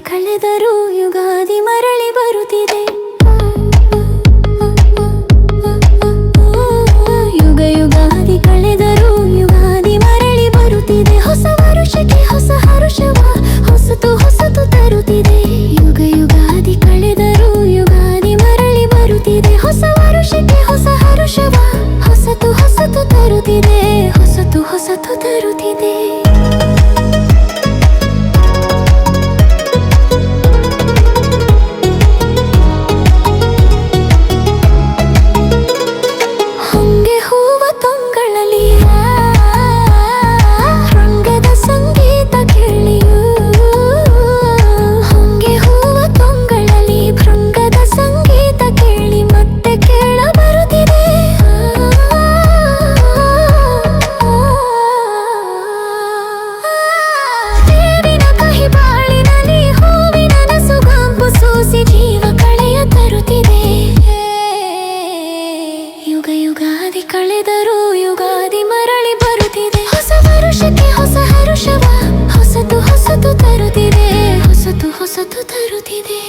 ಕಳೆದರೂ ಯುಗಾದಿ ಮರಳಿ ಬರುತ್ತಿದೆ. ಯುಗಾದಿ ಕಳೆದರೂ ಯುಗಾದಿ ಮರಳಿ ಬರುತ್ತಿದೆ. ಹೊಸ ವರುಷಕ್ಕೆ ಹೊಸ ಹರುಷವ ಹೊಸತು ಹೊಸತು ತರುತ್ತಿದೆ. ಯುಗಾದಿ ಕಳೆದರೂ ಯುಗಾದಿ ಮರಳಿ ಬರುತ್ತಿದೆ. ಹೊಸ ವರುಷಕ್ಕೆ ಹೊಸ ಹರುಷವ ಹೊಸತು ಹೊಸತು ತರುತ್ತಿದೆ. ಹೊಸತು ಹೊಸತು ತರುತ್ತಿದೆ. ಯುಗಾದಿ ಕಳೆದರೂ ಯುಗಾದಿ ಮರಳಿ ಬರುತ್ತಿದೆ. ಹೊಸ ವರುಷಕ್ಕೆ ಹೊಸ ಹರುಷವ ಹೊಸತು ಹೊಸತು ತರುತ್ತಿದೆ. ಹೊಸತು ಹೊಸತು ತರುತ್ತಿದೆ.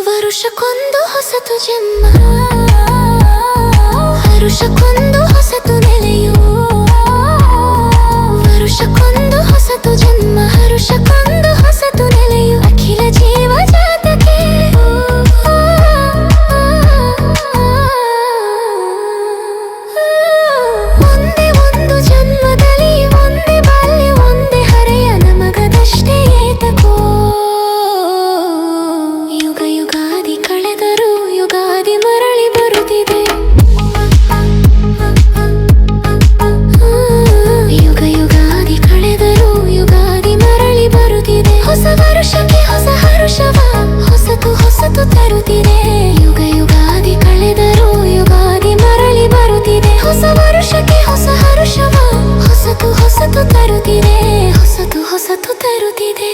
ವರುಷಕ್ಕೊಂದು ಹೊಸತು ಜನ್ಮ, ಹರುಷಕ್ಕೊಂದು ಹೊಸತು ನೆಲೆಯು. ವರುಷಕ್ಕೊಂದು ಹೊಸತು ಜನ್ಮ, ಹರುಷಕ್ಕೊಂದು ಹೊಸತು ನೆಲೆಯು. ಅಖಿಲ ಜೀವ ಜಾತಕ್ಕೆ ಒಂದೇ ಒಂದು ಜನ್ಮದಲ್ಲಿ ಒಂದೇ ಬಾಲ್ಯ ಒಂದೇ ಹರೆಯ ನಮಗದಷ್ಟೇ ಏತಕೋ. ಯುಗಾದಿ ಕಳೆದರೂ ಯುಗಾದಿ ಮರಳಿ ಬರುತ್ತಿದೆ. ಯುಗಾದಿ ಕಳೆದರೂ ಯುಗಾದಿ ಮರಳಿ ಬರುತ್ತಿದೆ. ಹೊಸ ವರುಷಕ್ಕೆ ಹೊಸ ಹರುಷವ ಹೊಸತು ಹೊಸತು ತರುತ್ತಿದೆ. ಯುಗಾದಿ ಕಳೆದರೂ ಯುಗಾದಿ ಮರಳಿ ಬರುತ್ತಿದೆ. ಹೊಸ ವರುಷಕ್ಕೆ ಹೊಸ ಹರುಷವ ಹೊಸತು ಹೊಸತು ತರುತ್ತಿದೆ. ಹೊಸತು ಹೊಸತು ತರುತ್ತಿದೆ.